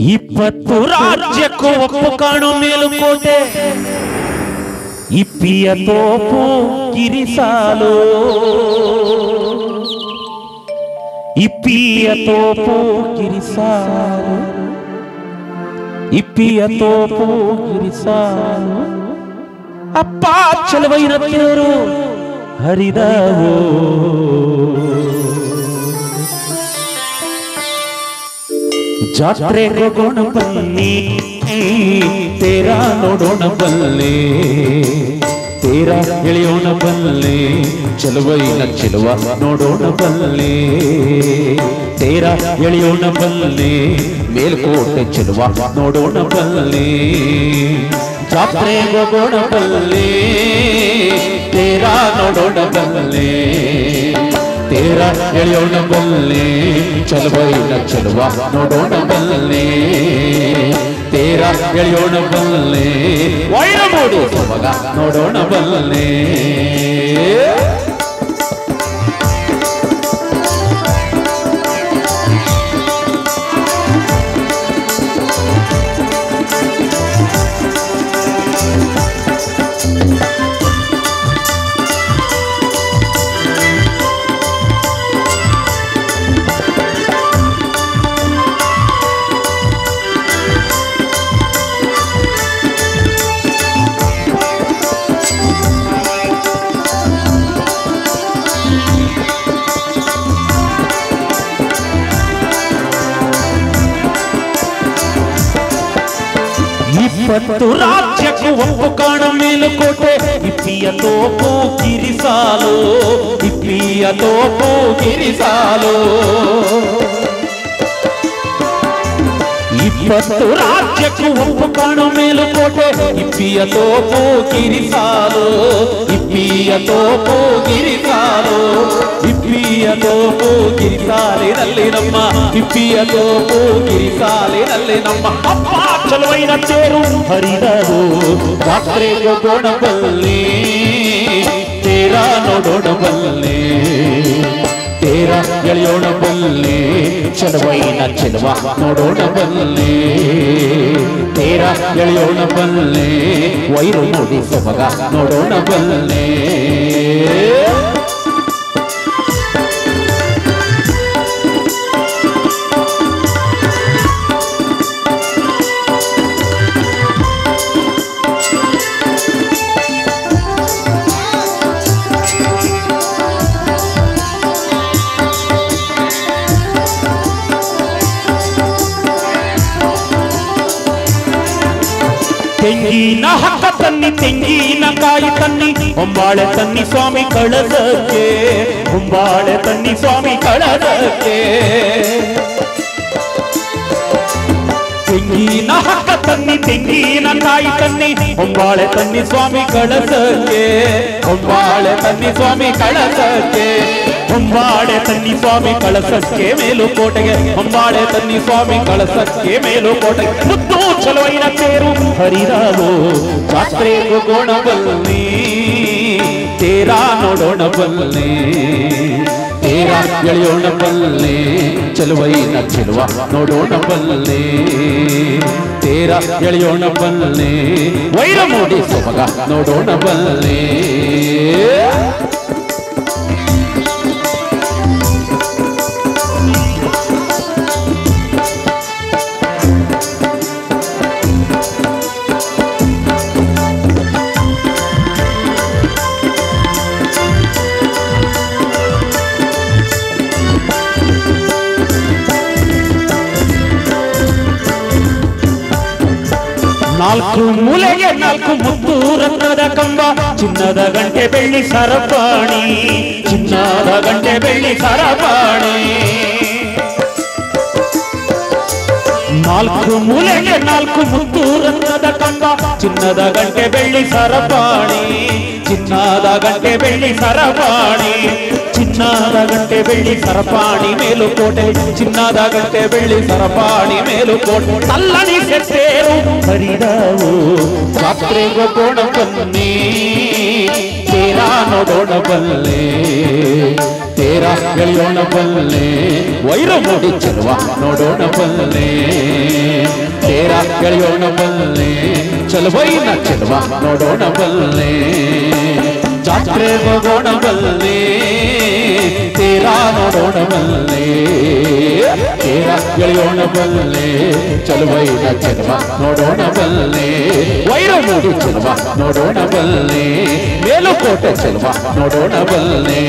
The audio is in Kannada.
20 ರಾಜ್ಯಕ್ಕೂ ಒಪ್ಪು ಕಾಣು ಮೇಲುಕೋಟೆ ಇಪ್ಪಿಯ ತೋಪು ಕಿರಿಸಾಲು ಇಪ್ಪಿಯ ತೋಪು ಕಿರಿಸಾಲು ಇಪ್ಪಿಯ ತೋಪು ಕಿರಿಸಾಲು ಅಪ್ಪ ಚಲವೈರತಿಯರು ಹರಿದವೋ ಜಾತ್ರೆ ಹೋಗೋಣ ಬನ್ನಿ ತೇರಾ ನೋಡೋಣ ಬಲ್ಲೆ ತೇರಾ ಎಳೆಯೋಣ ಬಲ್ಲೆ ಚಲುವೈನ ಚೆಲುವ ನೋಡೋಣ ಬಲ್ಲೆ ತೇರಾ ಎಳೆಯೋಣ ಬಲ್ಲೆ ಮೇಲ್ಕೋಟೆ ಚೆಲುವ ನೋಡೋಣ ಬಲ್ಲೆ ಜಾತ್ರೆ ಹೋಗೋಣ ಬಲ್ಲೆ ತೇರಾ ನೋಡೋಣ ಬಲ್ಲೆ ತೇರಾ ಎಳೆಯೋಣ ಬಲ್ಲೆ ಚಲುವೈನ ಚೆಲುವ ನೋಡೋಣ ಬಲ್ಲೆ ತೇರಾ ಎಳೆಯೋಣ ಬಲ್ಲೆ ವೈರಮೂಡಿ ಸೊಬಗ ನೋಡೋಣ ಬಲ್ಲೆ ಇಪ್ಪತ್ತು ರಾಜ್ಯಕ್ಕೂ ಒಪ್ಪು ಕಾಣ ಮೇಲುಕೋಟೆ ಇಪ್ಪಿಯ ತೋಪು ಕಿರಿಸಾಲು ಇಪ್ಪಿಯ ತೋಪು ಕಿರಿಸಾಲು 20 ರಾಜ್ಯಕ್ಕೂ ಒಪ್ಪು ಕಾಣು ಮೇಲುಕೋಟೆ ಇಪ್ಪಿಯ ತೋಪು ಕಿರಿಸಾಲು ಇಪ್ಪಿಯ ತೋಪು ಕಿರಿಸಾಲು ಇಪ್ಪಿಯ ತೋಪು ಕಿರಿಸಾಲಿನಲ್ಲಿ ನಮ್ಮ ಇಪ್ಪಿಯ ತೋಪು ಕಿರಿಸಾಲಿನಲ್ಲಿ ನಮ್ಮ ಅಪ್ಪ ಚಲುವೈನ ತೇರು ಹರಿದವು ಜಾತ್ರೆ ಹೋಗೋಣ ಬಲ್ಲೆ ತೇರಾ ನೋಡೋಣ ಬಲ್ಲೆ ತೇರಾ ಎಳೆಯೋಣ ಬಲ್ಲೆ ಚಲುವೈನ ಚೆಲುವ ನೋಡೋಣ ಬಲ್ಲೆ ತೇರಾ ಎಳೆಯೋಣ ಬಲ್ಲೆ ವೈರು ನೋಡಿ ಸೊಬಗ ನೋಡೋಣ ಬಲ್ಲೆ ತೆಂಗಿನ ಹಕ್ಕ ತನ್ನಿ ತೆಂಗಿನ ಕಾಯಿ ತನ್ನಿ ಹೊಂಬಾಳೆ ತನ್ನಿ ಸ್ವಾಮಿ ಕಳಸಕ್ಕೆ ಹೊಂಬಾಳೆ ತನ್ನಿ ಸ್ವಾಮಿ ಕಳಸಕ್ಕೆ ತೆಂಗಿನ ಹಕ್ಕ ತನ್ನಿ ತೆಂಗಿನ ಕಾಯಿ ತನ್ನಿ ಹೊಂಬಾಳೆ ತನ್ನಿ ಸ್ವಾಮಿ ಕಳಸಕ್ಕೆ ಹೊಂಬಾಳೆ ತನ್ನಿ ಸ್ವಾಮಿ ಕಳಸಕ್ಕೆ ಹೊಂಬಾಳೆ ತನ್ನಿ ಸ್ವಾಮಿ ಕಳಸಕ್ಕೆ ಮೇಲುಕೋಟೆಗೆ ಹೊಂಬಾಳೆ ತನ್ನಿ ಸ್ವಾಮಿ ಕಳಸಕ್ಕೆ ಮೇಲುಕೋಟೆಗೆ ಮುದ್ದು ಚಲುವೈನ ತೇರು ಹರಿದವು ಜಾತ್ರೆ ಹೋಗೋಣ ಬಲ್ಲೆ ತೇರಾ ನೋಡೋಣ ಬಲ್ಲೆ ತೇರಾ ಎಳೆಯೋಣ ಬಲ್ಲೆ ಚಲುವೈನ ಚೆಲುವ ನೋಡೋಣ ಬಲ್ಲೆ ತೇರಾ ಎಳೆಯೋಣ ಬಲ್ಲೆ ವೈರಮೂಡಿ ಸೊಬಗ ನೋಡೋಣ ಬಲ್ಲೆ 4 ಮೂಲೆಗೆ 4 ಮುತ್ತು ರತ್ನದ ಕಂಬ ಚಿನ್ನದ ಗಂಟೆ ಬೆಳ್ಳಿ ಸರಪಾಣಿ ಚಿನ್ನದ ಗಂಟೆ ಬೆಳ್ಳಿ ಸರಪಾಣಿ 4 ಮೂಲೆಗೆ 4 ಮುತ್ತು ರತ್ನದ ಕಂಬ ಚಿನ್ನದ ಗಂಟೆ ಬೆಳ್ಳಿ ಸರಪಾಣಿ ಚಿನ್ನದ ಗಂಟೆ ಬೆಳ್ಳಿ ಸರಪಾಣಿ ಚಿನ್ನದ ಗಂಟೆ ಬೆಳ್ಳಿ ಸರಪಾಣಿ ಮೇಲುಕೋಟೆ ಚಿನ್ನದ ಗಂಟೆ ಬೆಳ್ಳಿ ಸರಪಾಣಿ ಮೇಲುಕೋಟೆ ತಲ್ಲಣಿ ಸೇರು ಹರಿದವು ಜಾತ್ರೆಗೆ ಹೋಗೋಣ ಬನ್ನಿ ತೇರ ನೋಡೋಣ ಬಲ್ಲೆ ತೇರ ಎಳೆಯೋಣ ಬಲ್ಲೆ ವೈರ ಮೂಡಿ ಚೆಲುವ ನೋಡೋಣ ಬಲ್ಲೆ ತೇರ ಎಳೆಯೋಣ ಬಲ್ಲೆ ಚಲುವೈನ ಚೆಲುವ ನೋಡೋಣ ಬಲ್ಲೆ ಜಾತ್ರೆ ಹೋಗೋಣ ಬಲ್ಲೆ ತೇರ ನೋಡೋಣ ಬಲ್ಲೆ ತೇರ ಎಳೆಯೋಣ ಬಲ್ಲೆ ಚಲುವೈನ ಚೆಲುವ ನೋಡೋಣ ಬಲ್ಲೆ ವೈರ ಮೂಡಿ ಚೆಲುವ ನೋಡೋಣ ಬಲ್ಲೆ ಮೇಲುಕೋಟೆ ಚೆಲುವ ನೋಡೋಣ ಬಲ್ಲೆ